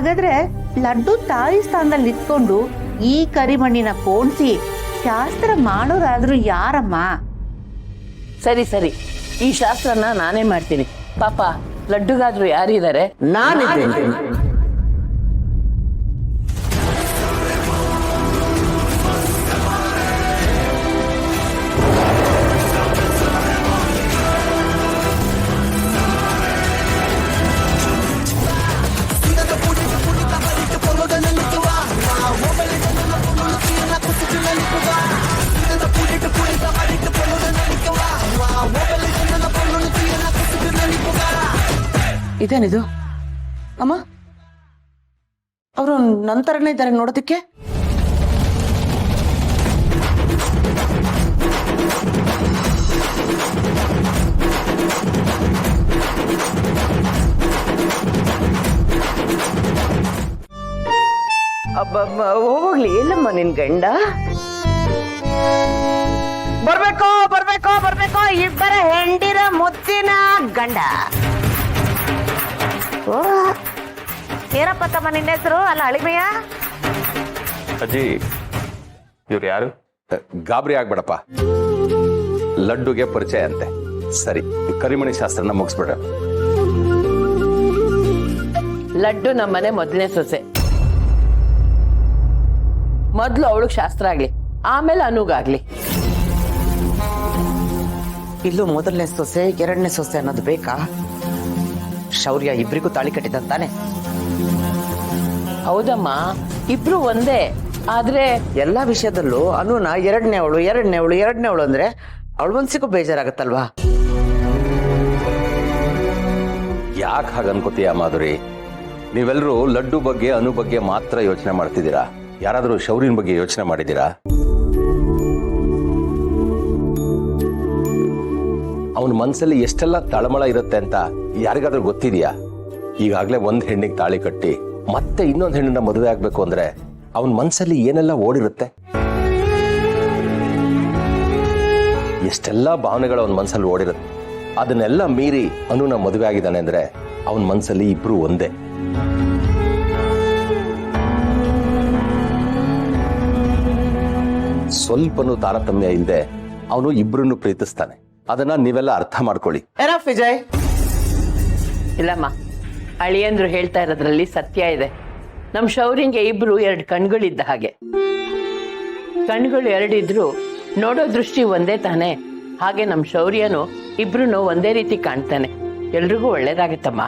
ಹಾಗಾದ್ರೆ ಲಡ್ಡು ತಾಯಿ ಸ್ಥಾನದಲ್ಲಿ ನಿಂತ್ಕೊಂಡು ಈ ಕರಿಮಣ್ಣಿನ ಪೋಣಿಸಿ ಶಾಸ್ತ್ರ ಮಾಡೋರಾದ್ರೂ ಯಾರಮ್ಮ? ಸರಿ ಸರಿ, ಈ ಶಾಸ್ತ್ರನ ನಾನೇ ಮಾಡ್ತೀನಿ. ಪಾಪ ಲಡ್ಡುಗಾದ್ರೂ ಯಾರಿದ್ದಾರೆ? ನಾನಿದ್ದೇನೆ. ಇದೇನಿದು ಅಮ್ಮ? ಅವರು ನಂತರನೇ ಇದ್ದಾರೆ ನೋಡೋದಕ್ಕೆ. ಅಬ್ಬಬ್ಬ, ಹೋಗ್ಲಿ. ಎಲ್ಲಮ್ಮ ನಿನ್ ಗಂಡ? ಬರ್ಬೇಕು ಬರ್ಬೇಕು ಬರ್ಬೇಕು, ಇಬ್ಬರ ಹೆಂಡಿರ ಮುದ್ದಿನ ಗಂಡ. ಓ, ಏನಪ್ಪ ತಮ್ಮ ನಿನ್ನ ಹೆಸರು? ಅಲ್ಲ ಅಳಿಮಯ್ಯ. ಅಜ್ಜಿ, ಇವ್ರು ಯಾರು? ಗಾಬರಿ ಆಗ್ಬೇಡಪ್ಪ, ಲಡ್ಡುಗೆ ಪರಿಚಯ ಅಂತೆ. ಸರಿ, ಕರಿಮಣಿ ಶಾಸ್ತ್ರನ ಮುಗಿಸ್ಬಿಡ. ಲಡ್ಡು ನಮ್ಮನೆ ಮೊದಲನೇ ಸೊಸೆ. ಮೊದ್ಲು ಅವಳಿಗೆ ಶಾಸ್ತ್ರ ಆಗ್ಲಿ, ಆಮೇಲೆ ಅನುಗಾಗ್ಲಿ. ಇಲ್ಲೂ ಮೊದಲನೇ ಸೊಸೆ ಎರಡನೇ ಸೊಸೆ ಅನ್ನೋದು ಬೇಕಾ? ಶೌರ್ಯ ಇಬ್ರಿಗೂ ತಾಳಿ ಕಟ್ಟಿದಂತಾನೆ. ಹೌದಮ್ಮ, ಇಬ್ರು ಒಂದೇ. ಆದ್ರೆ ಎಲ್ಲಾ ವಿಷಯದಲ್ಲೂ ಅನುನ ಎರಡನೇವಳು ಅಂದ್ರೆ ಅವಳ ಮನ್ಸಿಗೂ ಬೇಜಾರಾಗತ್ತಲ್ವಾ? ಯಾಕೆ ಹಾಗೆ ಅನ್ಕೋತೀಯ ಮಾಧುರಿ? ನೀವೆಲ್ಲರೂ ಲಡ್ಡು ಬಗ್ಗೆ ಅನು ಬಗ್ಗೆ ಮಾತ್ರ ಯೋಚನೆ ಮಾಡ್ತಿದ್ದೀರಾ. ಯಾರಾದ್ರೂ ಶೌರ್ಯನ ಬಗ್ಗೆ ಯೋಚನೆ ಮಾಡಿದ್ದೀರಾ? ಅವನ ಮನ್ಸಲ್ಲಿ ಎಷ್ಟೆಲ್ಲ ತಳಮಳ ಇರುತ್ತೆ ಅಂತ ಯಾರಿಗಾದ್ರೂ ಗೊತ್ತಿದ್ಯಾ? ಈಗಾಗ್ಲೇ ಒಂದ್ ಹೆಣ್ಣಿಗೆ ತಾಳಿ ಕಟ್ಟಿ ಮತ್ತೆ ಇನ್ನೊಂದ್ ಹೆಣ್ಣನ್ನ ಮದುವೆ ಆಗ್ಬೇಕು ಅಂದ್ರೆ ಅವನ ಮನ್ಸಲ್ಲಿ ಏನೆಲ್ಲ ಓಡಿರುತ್ತೆ, ಎಷ್ಟೆಲ್ಲಾ ಭಾವನೆಗಳು ಅವನ ಮನ್ಸಲ್ಲಿ ಓಡಿರುತ್ತೆ. ಅದನ್ನೆಲ್ಲ ಮೀರಿ ಅನುನ ಮದುವೆ ಆಗಿದ್ದಾನೆ ಅಂದ್ರೆ ಅವನ ಮನ್ಸಲ್ಲಿ ಇಬ್ರು ಒಂದೇ. ಸ್ವಲ್ಪನೂ ತಾರತಮ್ಯ ಇಲ್ಲದೆ ಅವನು ಇಬ್ರನ್ನು ಪ್ರೀತಿಸ್ತಾನೆ. ಅದನ್ನ ನೀವೆಲ್ಲ ಅರ್ಥ ಮಾಡ್ಕೊಳ್ಳಿ. ವಿಜಯ್, ಇಲ್ಲಮ್ಮ, ಅಳಿಯಂದ್ರು ಹೇಳ್ತಾ ಇರೋದ್ರಲ್ಲಿ ಸತ್ಯ ಇದೆ. ನಮ್ ಶೌರ್ಯಂಗೆ ಇಬ್ರು ಎರಡು ಕಣ್ಗಳಿದ್ದ ಹಾಗೆ. ಕಣ್ಗಳು ಎರಡಿದ್ರು ನೋಡೋ ದೃಷ್ಟಿ ಒಂದೇ ತಾನೆ. ಹಾಗೆ ನಮ್ ಶೌರ್ಯನು ಇಬ್ರು ಒಂದೇ ರೀತಿ ಕಾಣ್ತಾನೆ. ಎಲ್ರಿಗೂ ಒಳ್ಳೇದಾಗತ್ತಮ್ಮ.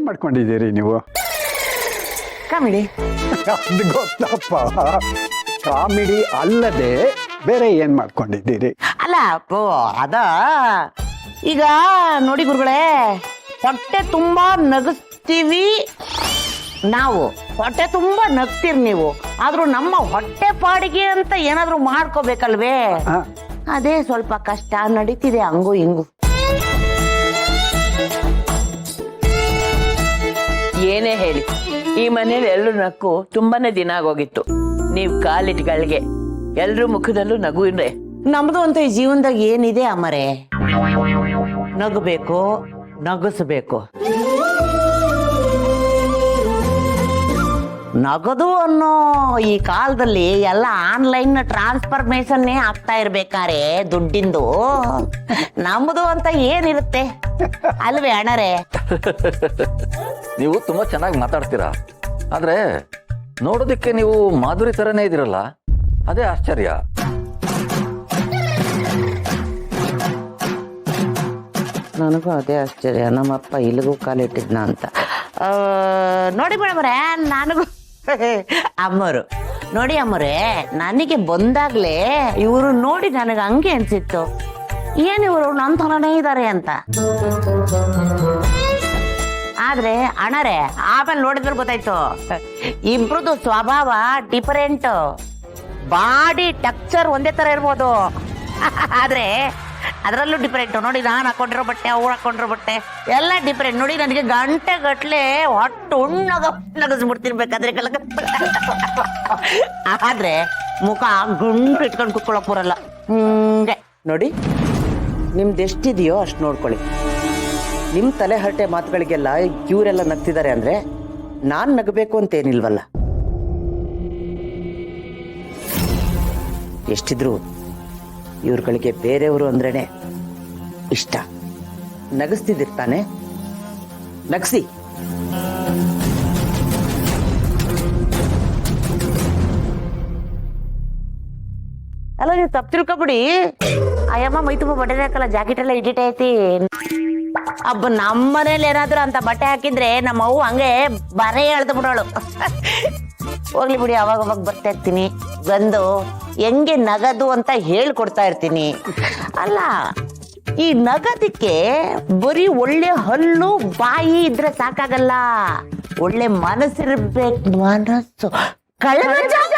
ಮಾಡ್ಕೊಂಡಿದ್ದೀರಿ ನೀವು? ಕಾಮಿಡಿ. ಅದು ಗೊತ್ತಪ್ಪ, ಕಾಮಿಡಿ ಅಲ್ಲದೆ ಬೇರೆ ಏನ್ ಮಾಡ್ಕೊಂಡಿದ್ದೀರಿ? ಅಲ್ಲ ಅದ ಈಗ ನೋಡಿ ಗುರುಗಳೇ, ಹೊಟ್ಟೆ ತುಂಬಾ ನಗಿಸ್ತೀವಿ ನಾವು, ಹೊಟ್ಟೆ ತುಂಬಾ ನಗ್ತೀರಿ ನೀವು. ಆದ್ರೂ ನಮ್ಮ ಹೊಟ್ಟೆ ಪಾಡಿಗೆ ಅಂತ ಏನಾದ್ರೂ ಮಾಡ್ಕೋಬೇಕಲ್ವೇ? ಅದೇ ಸ್ವಲ್ಪ ಕಷ್ಟ ನಡೀತಿದೆ ಹಂಗು ಹಿಂಗು. ಏನೇ ಹೇಳಿ, ಈ ಮನೇಲಿ ಎಲ್ರು ನಕ್ಕು ತುಂಬಾನೇ ದಿನ ಆಗೋಗಿತ್ತು. ನೀವ್ ಕಾಲಿಟ್ಗಳಿಗೆ ಎಲ್ರು ಮುಖದಲ್ಲೂ ನಗು ಇದೆ. ನಮ್ದು ಅಂತ ಈ ಜೀವನದಾಗ ಏನಿದೆ ಅಮ್ಮರೇ? ನಗಬೇಕು, ನಗಿಸ್ಬೇಕು. ನಗದು ಅನ್ನೋ ಈ ಕಾಲದಲ್ಲಿ ಎಲ್ಲ ಆನ್ಲೈನ್ ಟ್ರಾನ್ಸ್ಫರ್ಮೇಶನ್ನೇ ಆಗ್ತಾ ಇರ್ಬೇಕಾರೆ ದುಡ್ಡಿಂದು, ನಮ್ದು ಅಂತ ಏನಿರುತ್ತೆ ಅಲ್ವೇ ಅಣ್ಣರೇ? ನೀವು ತುಂಬಾ ಚೆನ್ನಾಗಿ ಮಾತಾಡ್ತೀರಾ, ಆದ್ರೆ ನೋಡೋದಕ್ಕೆ ನೀವು ಮಾಧುರಿ ಥರನೇ ಇದ್ದೀರಲ್ಲ, ಅದೇ ಆಶ್ಚರ್ಯ. ನನಗೂ ಅದೇ ಆಶ್ಚರ್ಯ, ನಮ್ಮಪ್ಪ ಇಲ್ಲಿಗೂ ಕಾಲಿಟ್ಟಿದ್ನ ಅಂತ. ನೋಡಿ ಮೇಡಮ್ರೆ, ನನಗೂ ಅಮ್ಮರು ನೋಡಿ ಅಮ್ಮರೇ, ನನಗೆ ಬಂದಾಗ್ಲೇ ಇವರು ನೋಡಿ ನನಗೆ ಹಂಗೆ ಅನ್ಸಿತ್ತು, ಏನ್ ಇವರು ನನ್ನ ಥರನೇ ಇದ್ದಾರೆ ಅಂತ. ಆದ್ರೆ ಅಣ್ಣರೇ ಆಮೇಲೆ ನೋಡಿದ್ರೆ ಗೊತ್ತಾಯ್ತು, ಇಬ್ರದ್ದು ಸ್ವಭಾವ ಡಿಫರೆಂಟ್. ಬಾಡಿ ಟಕ್ಚರ್ ಒಂದೇ ತರ ಇರ್ಬೋದು, ಆದ್ರೆ ಅದರಲ್ಲೂ ಡಿಫರೆಂಟ್. ನೋಡಿ, ನಾನು ಹಾಕೊಂಡಿರೋ ಬಟ್ಟೆ, ಅವ್ರು ಹಾಕೊಂಡಿರೋ ಬಟ್ಟೆ ಎಲ್ಲ ಡಿಫರೆಂಟ್. ನೋಡಿ, ನನಗೆ ಗಂಟೆ ಗಟ್ಲೆ ಹೊಟ್ಟು ನಗಸ್ಬಿಡ್ತಿರ್ಬೇಕಾದ್ರೆ ಕಲಕ, ಆದ್ರೆ ಮುಖ ಗುಂಡು ಇಟ್ಕೊಂಡು ಕುತ್ಕೊಳಕ್ ಬರಲ್ಲ. ಹಿಂಗೆ ನೋಡಿ, ನಿಮ್ದು ಎಷ್ಟಿದೆಯೋ ಅಷ್ಟು ನೋಡ್ಕೊಳ್ಳಿ. ನಿಮ್ಮ ತಲೆ ಹರಟೆ ಮಾತುಗಳಿಗೆಲ್ಲ ಇವರೆಲ್ಲ ನಗ್ತಿದ್ದಾರೆ ಅಂದ್ರೆ ನಾನು ನಗಬೇಕು ಅಂತೇನಿಲ್ವಲ್ಲ. ಎಷ್ಟಿದ್ರು ಇವ್ರುಗಳಿಗೆ ಬೇರೆಯವರು ಅಂದ್ರೇನೆ ಇಷ್ಟ. ನಗಿಸ್ತಿದ್ದಿರ್ತಾನೆ, ನಗಿಸಿ. ಅಲ್ಲ, ನೀವು ತಪ್ಪು ತಿಳ್ಕೊಬಿಡಿ. ಅಯ್ಯಮ್ಮ ಮೈ ತುಂಬ ಬಟ್ಟೆ ಹಾಕಲ್ಲ, ಜಾಕೆಟ್ ಎಲ್ಲ ಇಡಿಟ್ ಐತಿ. ಅಬ್ಬ ನಮ್ಮನೇಲಿ ಏನಾದ್ರು ಅಂತ ಬಟ್ಟೆ ಹಾಕಿದ್ರೆ ನಮ್ಮ ಅವ್ವ ಹಂಗೆ ಬರೇ ಎಳ್ದು ಬಿಡೋಳು. ಹೋಗ್ಲಿ ಬಿಡಿ, ಅವಾಗ ಅವಾಗ ಬರ್ತಾ ಇರ್ತೀನಿ, ಬಂದು ಹೆಂಗೆ ನಗದು ಅಂತ ಹೇಳ್ಕೊಡ್ತಾ ಇರ್ತೀನಿ. ಅಲ್ಲ, ಈ ನಗದಕ್ಕೆ ಬರೀ ಒಳ್ಳೆ ಹಲ್ಲು ಬಾಯಿ ಇದ್ರೆ ಸಾಕಾಗಲ್ಲ, ಒಳ್ಳೆ ಮನಸ್ಸಿರ್ಬೇಕು. ಮನಸ್ಸು ಕಳ್ಳ ಜಾಗ